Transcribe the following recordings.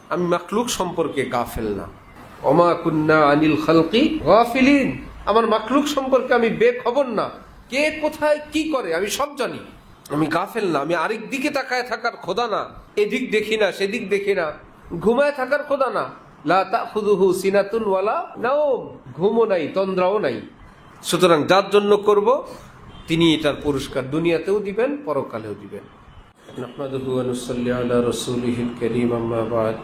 আমি মাখলুক সম্পর্কে গাফেল না। ওমা কুন্না আনিল খালকি গাফিলিন, আমার মাখলুক সম্পর্কে আমি বেখবর না। কে কোথায় কি করে আমি সব জানি। আমি গাফেল না, আমি আরেক দিকে তাকায় থাকার খোদা না। এদিক দেখি না, সেদিক দেখি না, ঘুমায় থাকার খোদা না। লা তাখুযুহু সিনাতুন ওয়ালা নাওম, ঘুমও নাই, তন্দ্রাও নাই। সুতরাং যার জন্য করব তিনি এটার পুরস্কার দুনিয়াতেও দিবেন, পরকালেও দিবেন। নাহমাদুহু ওয়া নুসাল্লি আলা রাসূলিহিল কারীম, আম্মা বা'দ।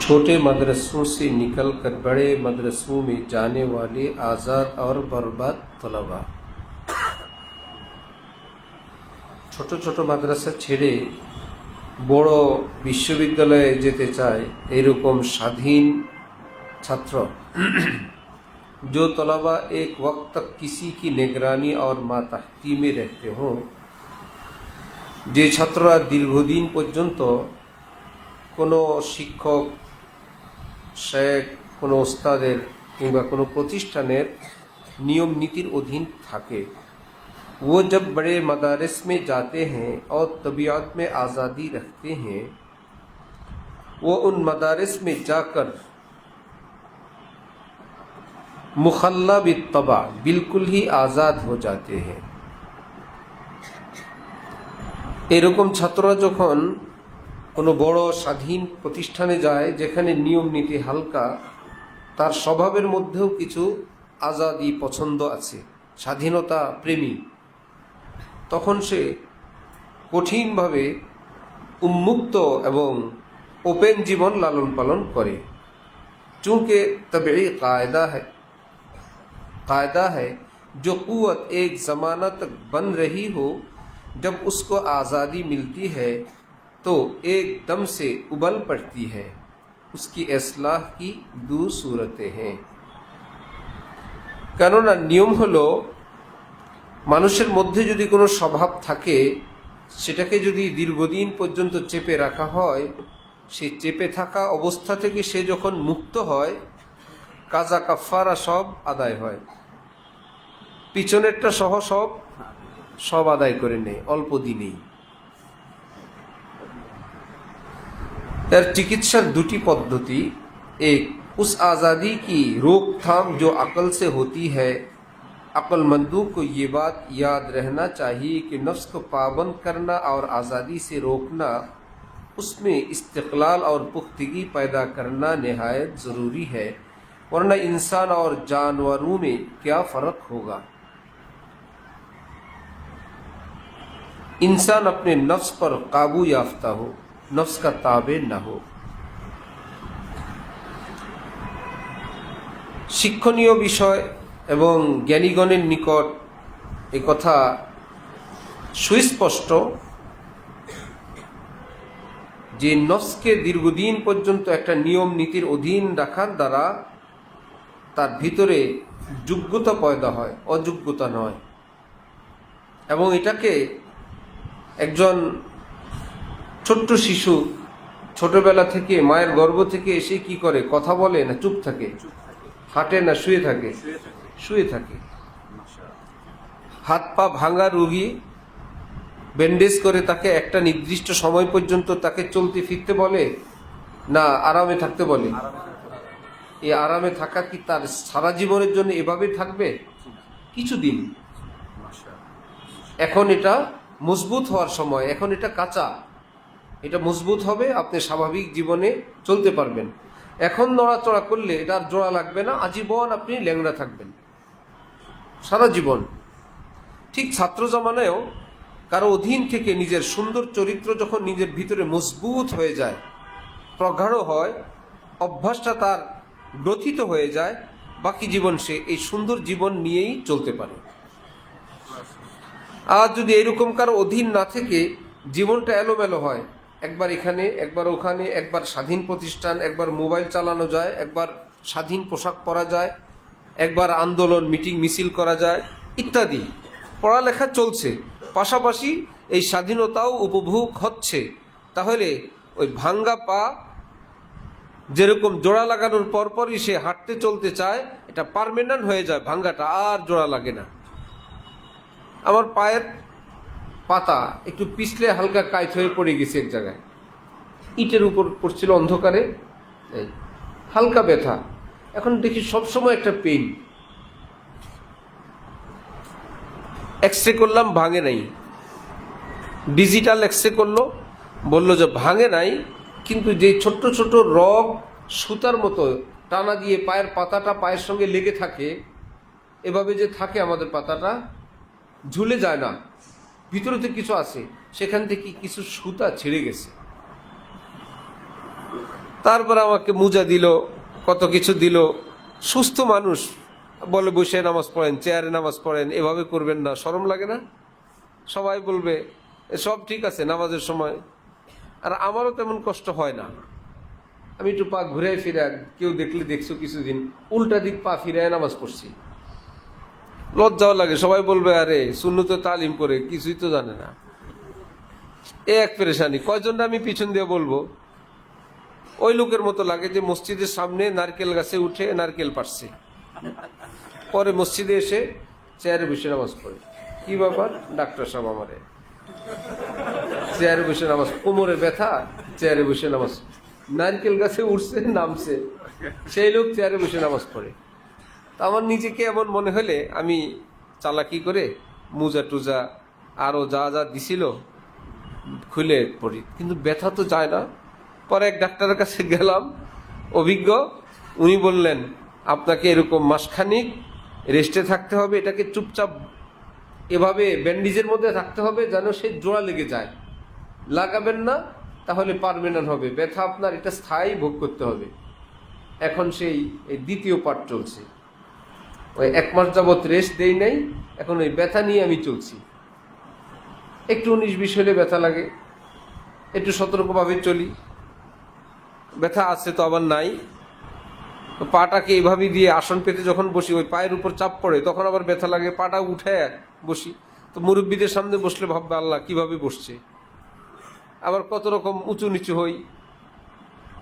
छोटे मदरसों से निकलकर बड़े मदरसों में जाने वाले आज़ाद और बर्बाद तलबा, ছোট ছোট মাদ্রাসা ছেড়ে বড় বিশ্ববিদ্যালয়ে যেতে চায় এরকম স্বাধীন ছাত্র, जो तलबा एक वक्त तक किसी की निगरानी और मातहती में रहते हों, যে ছাত্ররা দীর্ঘদিন পর্যন্ত কোনো শিক্ষক, শেখ, কোনো ওস্তাদের কিংবা কোনো প্রতিষ্ঠানের নিয়ম নীতির অধীন থাকে, वो जब बड़े मदारिस में जाते हैं और तबीयत में आज़ादी रखते हैं, वो उन मदारिस में जाकर मुखल्ला बित्तबा बिल्कुल ही आज़ाद हो जाते हैं। এরকম ছাত্ররা যখন কোনো বড় স্বাধীন প্রতিষ্ঠানে যায় যেখানে নিয়ম নীতি হালকা, তার স্বভাবের মধ্যেও কিছু আজাদি পছন্দ আছে, স্বাধীনতা প্রেমী, তখন সে কঠিনভাবে উন্মুক্ত এবং ওপেন জীবন লালন পালন করে। चूँकि तबई कायदा है जो क़ुव्वत एक ज़माना तक बन रही हो, जब उसको आज़ादी मिलती है तो एकदम से उबल पड़ती है। उसकी इस्लाह की दो सूरतें हैं। কেননা নিয়ম হলো, মানুষের মধ্যে যদি কোনো স্বভাব থাকে সেটাকে যদি দীর্ঘদিন পর্যন্ত চেপে রাখা হয়, সেই চেপে থাকা অবস্থা থেকে সে যখন মুক্ত হয়, কাজা কাফারা সব আদায় হয়, পিছনেরটা সহ সব আদায় করে নেয় অল্প দিনেই। এর চিকিৎসার দুটি পদ্ধতি। एक उस आज़ादी की रोकथाम जो अक़ल से होती है। अक्लमंदों को ये बात याद रहना चाहिए कि नफ्स को पाबंद करना और आज़ादी से रोकना, उसमें इस्तिक़लाल और पुख्तगी पैदा करना नहायत ज़रूरी है, वरना इंसान और जानवरों में क्या फ़र्क होगा। इंसान अपने नफ्स पर काबू याफ्ता हो, नफ्स का ताबे न हो। শিক্ষণীয় বিষয় এবং জ্ঞানীগণের নিকট এ কথা সুস্পষ্ট যে নফসকে দীর্ঘদিন পর্যন্ত একটা নিয়ম নীতির অধীন রাখার দ্বারা তার ভিতরে যোগ্যতা পয়দা হয়, অযোগ্যতা নয়। এবং এটাকে একজন ছোট্ট শিশু ছোটবেলা থেকে মায়ের গর্ভ থেকে এসে কি করে, কথা বলে না চুপ থাকে, হাঁটে না শুয়ে থাকে, শুয়ে থাকে। হাত পা ভাঙা রোগী ব্যান্ডেজ করে তাকে একটা নির্দিষ্ট সময় পর্যন্ত তাকে চলতে ফিরতে বলে না আরামে থাকতে বলে? এই আরামে থাকা কি তার সারা জীবনের জন্য এভাবে থাকবে? কিছুদিন। এখন এটা মজবুত হওয়ার সময়, এখন এটা কাঁচা, এটা মজবুত হবে, আপনি স্বাভাবিক জীবনে চলতে পারবেন। এখন নড়াচড়া করলে এটা আর জোড়া লাগবে না, আজীবন আপনি ল্যাংড়া থাকবেন সারা জীবন। ঠিক ছাত্র জমানায়ও কারো অধীন থেকে নিজের সুন্দর চরিত্র যখন নিজের ভিতরে মজবুত হয়ে যায়, প্রগাঢ় হয়, অভ্যাসটা তার গ্রথিত হয়ে যায়, বাকি জীবন সে এই সুন্দর জীবন নিয়েই চলতে পারে। আর যদি এরকম কারো অধীন না থেকে জীবনটা এলোমেলো হয়, একবার এখানে একবার ওখানে, একবার স্বাধীন প্রতিষ্ঠান, একবার মোবাইল চালানো যায়, একবার স্বাধীন পোশাক পরা যায়, একবার আন্দোলন মিটিং মিছিল করা যায় ইত্যাদি, পড়ালেখা চলছে, পাশাপাশি এই স্বাধীনতাও উপভোগ হচ্ছে, তাহলে ওই ভাঙ্গা পা যেরকম জোড়া লাগানোর পরপরই সে হাঁটতে চলতে চায়, এটা পার্মানেন্ট হয়ে যায়, ভাঙ্গাটা আর জোড়া লাগে না। আমার পায়ের পাতা একটু পিছলে হালকা কাইট হয়ে পড়ে গেছে এক জায়গায়, ইটের উপর পড়ছিল অন্ধকারে, এই হালকা ব্যথা। এখন দেখি সবসময় একটা পেইন। এক্সরে করলাম, ভাঙে নাই। ডিজিটাল এক্সরে করলো, বললো যে ভাঙে নাই, কিন্তু যে ছোট্ট ছোট রগ সুতার মতো টানা দিয়ে পায়ের পাতাটা পায়ের সঙ্গে লেগে থাকে, এভাবে যে থাকে আমাদের পাতাটা, ঝুলে যায় না, ভিতরেতে কিছু আছে, সেখান থেকে কিছু সুতা ছিঁড়ে গেছে। তারপর আমাকে মোজা দিল, কত কিছু দিল। সুস্থ মানুষ বলে বসে নামাজ পড়েন, চেয়ারে নামাজ পড়েন, এভাবে করবেন না, শরম লাগে না? সবাই বলবে সব ঠিক আছে নামাজের সময়। আর আমারও তেমন কষ্ট হয় না, আমি একটু পা ঘুরে ফিরে, কেউ দেখলে দেখছো কিছুদিন উল্টা দিক পা ফিরে নামাজ পড়ছি, লজ্জাও লাগে। সবাই বলবে আরে সুন্নত তালিম করে কিছুই তো জানে না। এ এক পেরেশানি। কয়জনটা আমি পিছন দিয়ে বলবো, ওই লোকের মতো লাগে যে মসজিদের সামনে নারকেল গাছে উঠে নারকেল পাড়ছে, পরে মসজিদে এসে চেয়ারে বসে নামাজ পড়ে। কি ব্যাপার ডাক্তার সাহেব, আমারে চেয়ারে বসে নামাজ, কোমরে ব্যথা, চেয়ারে বসে নামাজ, নারকেল গাছে উঠছে নামছে, সেই লোক চেয়ারে বসে নামাজ পড়ে। তা আমার নিজেকে এমন মনে হলে আমি চালাকি করে মোজা টুজা আরও যা যা দিছিল খুলে পড়ি, কিন্তু ব্যথা তো যায় না। পরে এক ডাক্তারের কাছে গেলাম, অভিজ্ঞ, উনি বললেন আপনাকে এরকম মাসখানিক রেস্টে থাকতে হবে, এটাকে চুপচাপ এভাবে ব্যান্ডেজের মধ্যে থাকতে হবে যেন সে জোড়া লেগে যায়, লাগাবেন না, তাহলে পারমানেন্ট হবে ব্যথা আপনার, এটা স্থায়ী ভোগ করতে হবে। এখন সেই দ্বিতীয় পার্ট চলছে, ওই 1 মাস যাবৎ রেস্ট দেই নাই, এখন ওই ব্যথা নিয়ে আমি চলছি। একটু 19-20 হলে ব্যথা লাগে, একটু সতর্কভাবে চলি, ব্যথা আছে তো আবার নাই। পাটাকে এইভাবে দিয়ে আসন পেতে যখন বসি, ওই পায়ের উপর চাপ পড়ে, তখন আবার ব্যথা লাগে, পাটা উঠে বসি। তো মুরব্বীদের সামনে বসলে ভাববে আল্লাহ কিভাবে বসছে। আবার কত রকম উঁচু নিচু হই,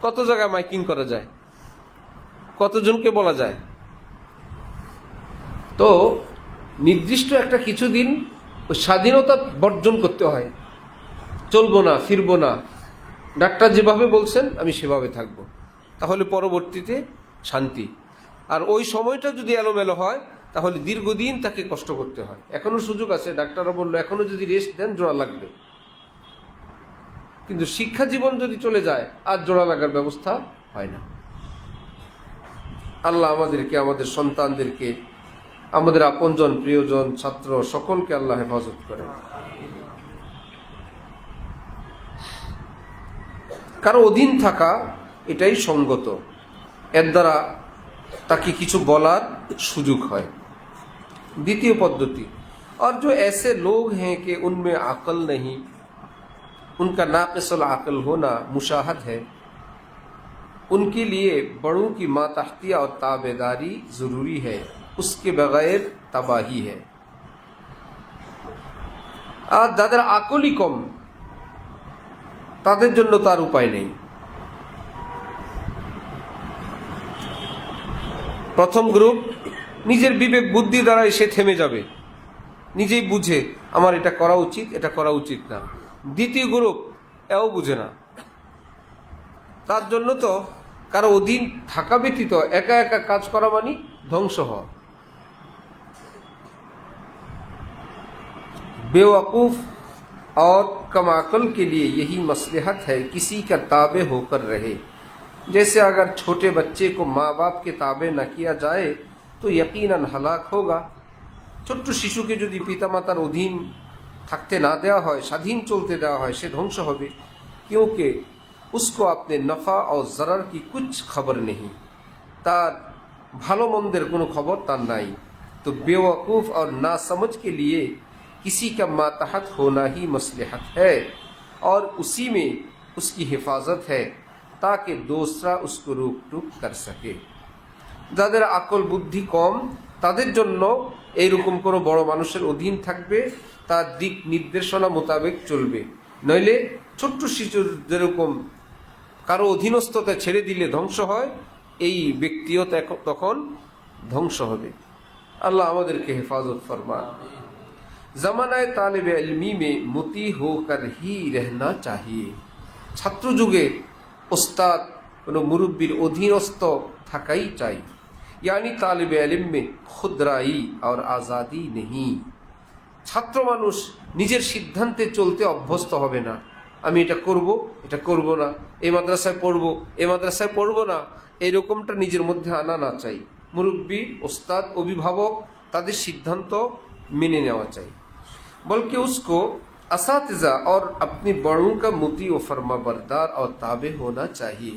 কত জায়গায় মাইকিং করা যায়, কতজনকে বলা যায়। তো নির্দিষ্ট একটা কিছুদিন স্বাধীনতা বর্জন করতে হয়, চলবো না, ফিরবো না, ডাক্তার যেভাবে বলছেন আমি সেভাবে থাকবো, তাহলে পরবর্তীতে শান্তি। আর ওই সময়টা যদি এলোমেলো হয় তাহলে দীর্ঘদিন তাকে কষ্ট করতে হয়। এখনো সুযোগ আছে, ডাক্তাররা বললো এখনো যদি রেস্ট দেন জোড়া লাগবে, কিন্তু শিক্ষা জীবন যদি চলে যায় আর জোড়া লাগার ব্যবস্থা হয় না। আল্লাহ আমাদেরকে, আমাদের সন্তানদেরকে, আমাদের আপনজন, প্রিয়জন, ছাত্র সকলকে আল্লাহ হেফাজত করেন। কারো অধীন থাকা এটাই সঙ্গত, এর দ্বারা তাকে কিছু বলার সুযোগ হয়। দ্বিতীয় পদ্ধতি, और जो ऐसे लोग हैं कि उनमें अक्ल नहीं, उनका नाक़िसुल अक्ल होना मुशाहद है, उनके लिए बड़ों की मातहतिया और ताबेदारी ज़रूरी है, उसके बगैर तबाही है। আর যাদের আকলই কম তাদের জন্য তার উপায় নেই। প্রথম গ্রুপ, নিজের বিবেক বুদ্ধি দ্বারাই সে থেমে যাবে, নিজেই বুঝে আমার এটা করা উচিত, এটা করা উচিত না। দ্বিতীয় গ্রুপ এও বুঝে না, তার জন্য তো কারো অধীন থাকা ব্যতীত একা একা কাজ করা মানে ধ্বংস হওয়া। बेवकूफ़ और कम अक़ल के लिए यही मसलहत है किसी का ताबे होकर रहे। जैसे अगर छोटे बच्चे को माँ बाप के ताबे न किया जाए तो यकीनन हलाक होगा। ছোট্ট শিশুকে যদি পিতামাতার অধীন থাকতে না দেওয়া হয়, স্বাধীন চলতে দেওয়া হয়, সে ধ্বংস হবে। क्योंकि उसको अपने नफ़ा और ज़रर की कुछ खबर नहीं, তার ভালো মন্দের কোনো খবর তার নাই। तो बेवकूफ़ और नासमझ के लिए किसी का मातहत होना ही मसलहत है और उसी में उसकी हिफाजत है ताकि दूसरा उसको रोक टोक कर सके। যাদের আকল বুদ্ধি কম তাদের জন্য এইরকম কোনো বড় মানুষের অধীন থাকবে, তার দিক নির্দেশনা মোতাবেক চলবে। নইলে ছোট্ট শিশুর যেরকম কারো অধীনস্থতা ছেড়ে দিলে ধ্বংস হয়, এই ব্যক্তিও তখন ধ্বংস হবে। আল্লাহ আমাদেরকে হেফাজত ফরমান। जमानाए तालिब इल्मी में मुती होकर ही रहना चाहिए। ছাত্র যুগে ওস্তাদ কোনো মুরব্বির অধীনস্থ থাকাই চাই। यानी तालिब इल्म में खुदराई और आज़ादी नहीं। ছাত্র মানুষ নিজের সিদ্ধান্তে চলতে অভ্যস্ত হবে না। আমি এটা করব না, এই মাদ্রাসায় পড়ব, এই মাদ্রাসায় পড়ব না, এরকমটা নিজের মধ্যে আনা না চাই। মুরব্বী, ওস্তাদ, অভিভাবক তাদের সিদ্ধান্ত মেনে নেওয়া চাই। बल्कि उसको असातिज़ा और अपनी बड़ों का मुती व फरमाबरदार और ताबे होना चाहिए।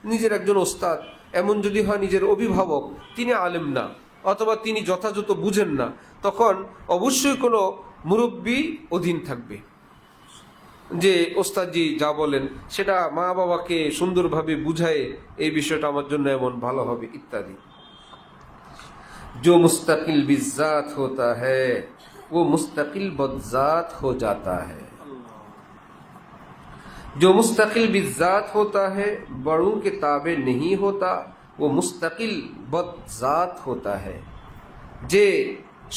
নিজের একজন ওস্তাদ এমন যদি হয় নিজের অভিভাবক, তিনি আলেম না অথবা তিনি যথাযথ বুঝেন না, তখন অবশ্যই কোনো মুরব্বী অধীন থাকবে, যে ওস্তাদজি যা বলেন সেটা মা বাবাকে সুন্দরভাবে বুঝায় এই বিষয়টা আমার জন্য এমন ভালো হবে ইত্যাদি। जो मुस्तकिल बिज़ात होता है वो मुस्तकिल बज़ात हो जाता है। जो मुस्तकिल बिज़ात होता है बड़ों के ताबे नहीं होता वो मुस्तकिल बज़ात होता है। যে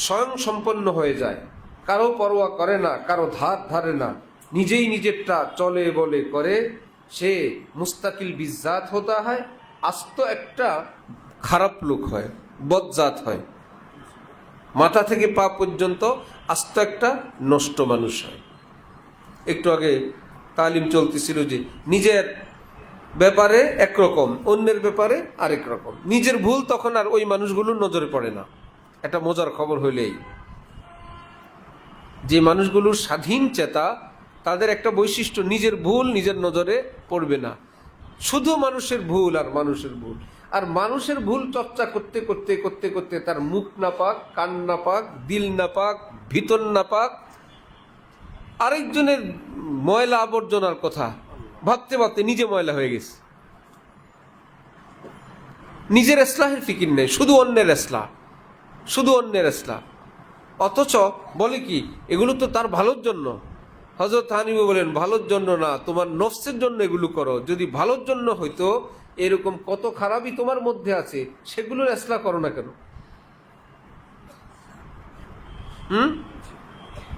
স্বয়ং সম্পন্ন হয়ে যায়, কারো পরোয়া করে না, কারো ধার ধারে না, নিজেই নিজেরটা চলে বলে করে, সে মুস্তাকিল বিজ্জাত হতা হয়, আস্ত একটা খারাপ লোক হয়, বদজাত হয়, মাথা থেকে পা পর্যন্ত আস্ত একটা নষ্ট মানুষ হয়। একটু আগে তালিম চলতেছিল যে নিজের ব্যাপারে একরকম, অন্যের ব্যাপারে আরেক রকম। নিজের ভুল তখন আর ওই মানুষগুলোর নজরে পড়ে না। একটা মজার খবর হইলেই, যে মানুষগুলোর স্বাধীন চেতা তাদের একটা বৈশিষ্ট্য, নিজের ভুল নিজের নজরে পড়বে না, শুধু মানুষের ভুল আর মানুষের ভুল। আর মানুষের ভুল চর্চা করতে করতে করতে করতে তার মুখ নাপাক, কান নাপাক, দিল নাপাক, ভিতর নাপাক, আরেকজনের ময়লা আবর্জনার কথা ভাবতে ভাবতে নিজে ময়লা হয়ে গেছে। নিজের ইসলাহের ফিকির নেই, শুধু অন্যের ইসলাহ, শুধু অন্যের ইসলাহ। অথচ বলে কি এগুলো তো তার ভালোর জন্য। হযরত হানিফা বলেন ভালোর জন্য না, তোমার নফসের জন্য এগুলো করো। যদি ভালোর জন্য হইতো, এরকম কত খারাপই তোমার মধ্যে আছে, সেগুলোর ইসলাহ করো না কেন?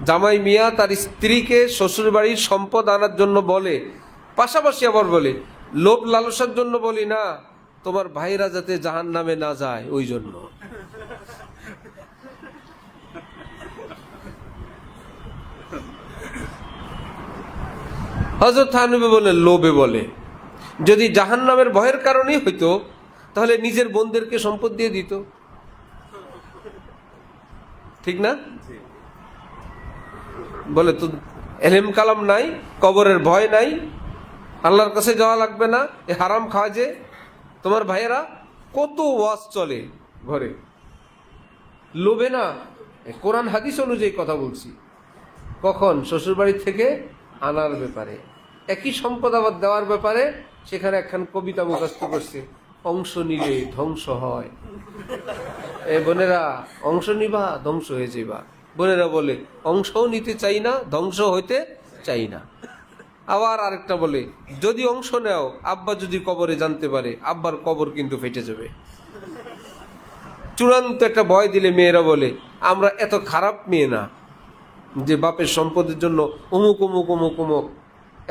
জামাই মিয়া তার স্ত্রীকে শ্বশুর বাড়ির সম্পদ আনার জন্য বলে, পাশাপাশি আবার বলে লোভ লালসার জন্য বলি না, তোমার ভাইরা যাতে জাহান্নামে না যায় ওই জন্য। হযরত হানিফা বলেন লোভে বলে। যদি জাহান্নামের ভয়ের কারণেই হইতো তাহলে নিজের বোনদেরকে সম্পদ দিয়ে দিত, ঠিক না? বলে তো এলেম কালাম নাই, কবরের ভয় নাই, আল্লাহর কাছে যাওয়া লাগবে না, এ হারাম খাওয়া যে। তোমার ভাইয়েরা কত ওয়াজ চলে ঘরে, লোভে না, কোরআন হাদিস অনুযায়ী কথা বলছি। কখন? শ্বশুরবাড়ি থেকে আনার ব্যাপারে, একই সম্পদ আবার দেওয়ার ব্যাপারে। সেখানে একখান কবিতা মুখস্থ করছে, অংশ নিলে ধ্বংস হয়। এ বোনেরা, অংশ নিবা ধ্বংস হয়ে যাবা। বোনেরা বলে অংশও নিতে চাই না, ধ্বংস হইতে চাই না। আবার আরেকটা বলে যদি অংশ নেও, আব্বা যদি কবরে জানতে পারে, আব্বার কবর কিন্তু ফেটে যাবে। চূড়ান্ত একটা ভয় দিলে মেয়েরা বলে আমরা এত খারাপ মেয়ে না যে বাপের সম্পদের জন্য অমুক অমুক অমুক অমুক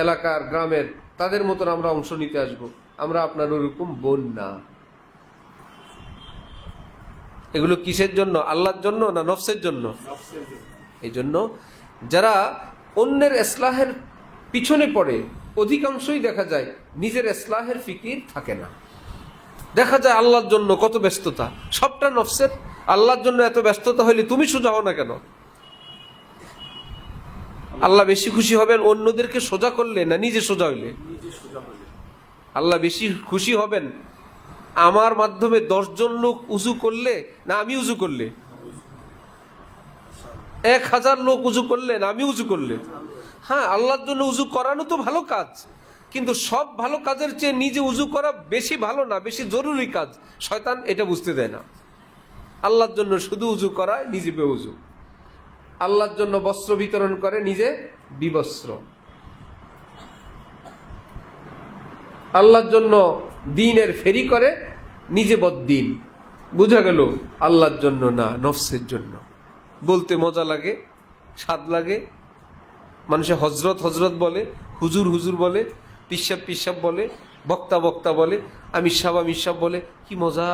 এলাকার গ্রামের তাদের মতন আমরা অংশ নিতে আসবো, আমরা আপনার ওরকম বোন না। এগুলো কিসের জন্য? আল্লাহর জন্য না নফসের জন্য? এই জন্য যারা অন্যের ইসলাহের পিছনে পড়ে, অধিকাংশই দেখা যায় নিজের ইসলাহের ফিকির থাকে না। দেখা যায় আল্লাহর জন্য কত ব্যস্ততা, সবটা নফসের। আল্লাহর জন্য এত ব্যস্ততা হইলে তুমি সোজা হও না কেন? আল্লাহ বেশি খুশি হবেন অন্যদেরকে সোজা করলে না নিজে সোজা হইলে? আল্লাহ বেশি খুশি হবেন আমার মাধ্যমে 10 জন লোক উজু করলে না আমি উজু করলে? 1000 লোক উজু করলে না আমি উজু করলে? হ্যাঁ, আল্লাহর জন্য উজু করানো তো ভালো কাজ, কিন্তু সব ভালো কাজের চেয়ে নিজে উজু করা বেশি ভালো না, বেশি জরুরি কাজ। শয়তান এটা বুঝতে দেয় না। আল্লাহর জন্য শুধু উজু করায়, নিজে বেউজু। আল্লাহর জন্য বস্ত্র বিতরণ করে, নিজে বিবস্ত্র। আল্লাহর জন্য দ্বীনের ফেরি করে, নিজে বদ্দীন। বুঝা গেল? আল্লাহর জন্য না, নফসের জন্য। বলতে মজা লাগে, স্বাদ লাগে। মানুষে হজরত হজরত বলে, হুজুর হুজুর বলে, পিসাব পিসাব বলে, বক্তা বক্তা বলে, আমির সাহেব বলে। কি মজা,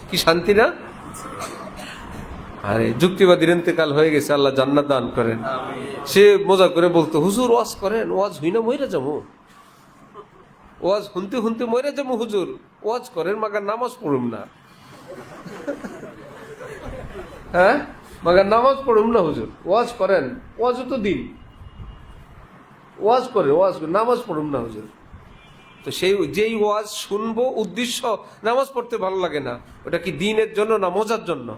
কি শান্তি না? আরে যুক্তিবাদীর ইন্তেকাল হয়ে গেছে, আল্লাহ জান্নাত দান করেন। সে মজা করে বলতো, হুজুর ওয়াজ করেন, ওয়াজ হই না মইরা যাবো, ওয়াজ শুনতে শুনতে মইরা যাবো হুজুর, ওয়াজ করেন মাগার নামাজ পড়ুম না। হ্যাঁ, মাগার নামাজ পড়ুম না হুজুর, ওয়াজ করেন, ওয়াজও তো দিন, ওয়াজ করে নামাজ পড়ুম না হুজুর। তো সেই যেই ওয়াজ শুনবো উদ্দেশ্য নামাজ পড়তে ভালো লাগে না, ওটা কি দিনের জন্য না মজার জন্য?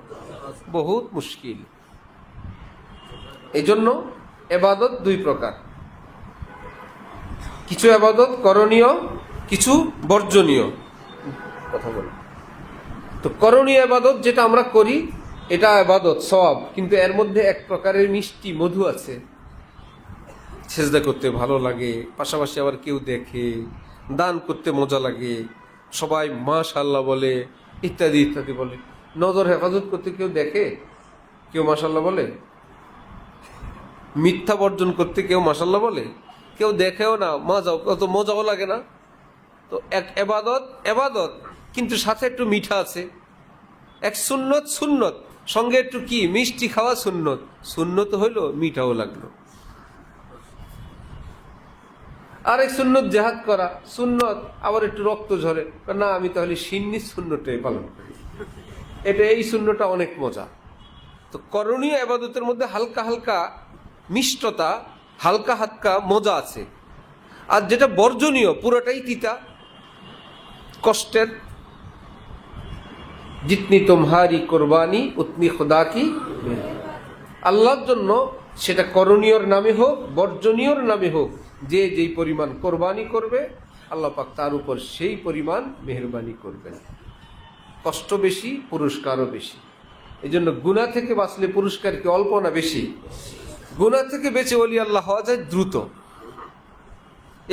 বহুত মুশকিল। এই জন্য ইবাদত দুই প্রকার, কিছু ইবাদত করণীয়, কিছু বর্জনীয়। কথা বল। তো করণীয় ইবাদত যেটা আমরা করি এটা ইবাদত সওয়াব, কিন্তু এর মধ্যে এক প্রকারের মিষ্টি মধু আছে। সেজদা করতে ভালো লাগে, পাশাপাশি আবার কেউ দেখে, দান করতে মজা লাগে, সবাই মাশাআল্লাহ বলে, ইত্যাদি ইত্যাদি বলে। নজর হেফাজত করতে কেউ দেখে, কেউ মাশাআল্লাহ বলে। মিথ্যা বর্জন করতে কেউ মাশাআল্লাহ বলে, কেউ দেখেও না, অত মজাও লাগে না। তো এক এবাদত কিন্তু সাথে একটু মিঠা আছে। এক সুন্নত সঙ্গে একটু কি মিষ্টি খাওয়া সুন্নত হইলো, মিঠাও লাগলো। আরেক সুন্নত জেহাদ করা সুন্নত, আবার একটু রক্ত ঝরে, না আমি তাহলে সুন্নি সুন্নটাই পালন করি, এই সুন্নটা অনেক মজা। তো করণীয় ইবাদতের মধ্যে হালকা হালকা মিষ্টতা, হালকা হালকা মজা আছে। আর যেটা বর্জনীয় পুরোটাই তিতা, কষ্টের। জিতনি তোমারি কোরবানি উতনি খোদা কি, আল্লাহর জন্য সেটা করণীয়র নামে হোক বর্জনীয়র নামে হোক, যে যেই পরিমাণ কোরবানি করবে আল্লাহ পাক তার উপর সেই পরিমাণ মেহেরবানি করবেন। কষ্ট বেশি, পুরস্কারও বেশি। এই জন্য গুনাহ থেকে বাঁচলে পুরস্কার কি অল্প না বেশি? গুনাহ থেকে বেঁচে ওলি আল্লাহ হওয়া যায় দ্রুত।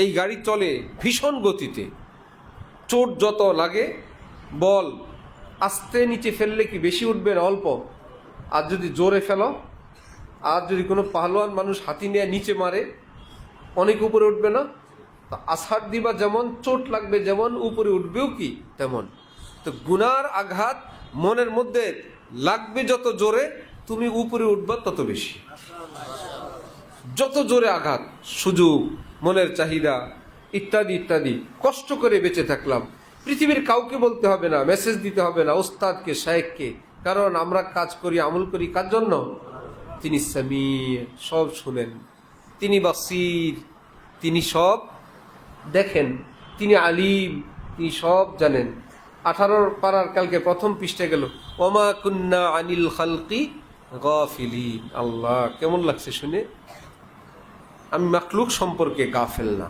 এই গাড়ি চলে ভীষণ গতিতে, চোট যত লাগে, বল আস্তে নিচে ফেললে কি বেশি উঠবে না অল্প? আর যদি জোরে ফেলো, আর যদি কোনো পাহলোয়ান মানুষ হাতি নিয়ে নিচে মারে, অনেক উপরে উঠবে না? তো আছাড় দিবা যেমন, চোট লাগবে যেমন, উপরে উঠবেও কি তেমন। তো গুনার আঘাত মনের মধ্যে লাগবে যত জোরে, তুমি উপরে উঠবা তত বেশি। যত জোরে আঘাত, সুযোগ, মনের চাহিদা ইত্যাদি ইত্যাদি, কষ্ট করে বেঁচে থাকলাম। পৃথিবীর কাউকে বলতে হবে না, মেসেজ দিতে হবে না, ওস্তাদকে, শায়েখকে, কারণ আমরা কাজ করি, আমল করি কার জন্য? তিনি সামির, সব শুনেন। তিনি বাসির, তিনি সব দেখেন। তিনি আলিম, তিনি সব জানেন। 18 পারার কালকে প্রথম পৃষ্ঠায় গেল, ওমা কুন্না আনিল খালকি গাফিলিন। আল্লাহ, কেমন লাগছে শুনে? আমি মাখলুক সম্পর্কে গাফেল না।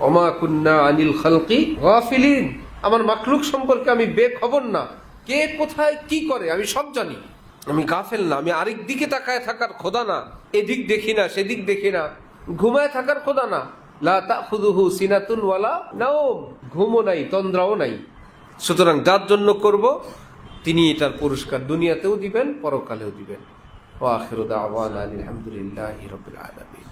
ওমা কুন্না আনিল খালকি গাফিলিন, আমার মাখলুক সম্পর্কে আমি বেখবর না। কে কোথায় কি করে আমি সব জানি। আমি গাফেল না, আমি আরেক দিকে তাকায় থাকার খোদা না, এদিক দেখি না সেদিক দেখি না, ঘুমায় থাকার খোদা না। লা তাখুযুহু সিনাতুন ওয়ালা নাওম, ঘুমও নাই, তন্দ্রাও নাই। সুতরাং যার জন্য করব তিনি এটার পুরস্কার দুনিয়াতেও দিবেন, পরকালেও দিবেন। ওয়া আখিরু দাওয়ানা আলহামদুলিল্লাহি রাব্বিল আলামিন।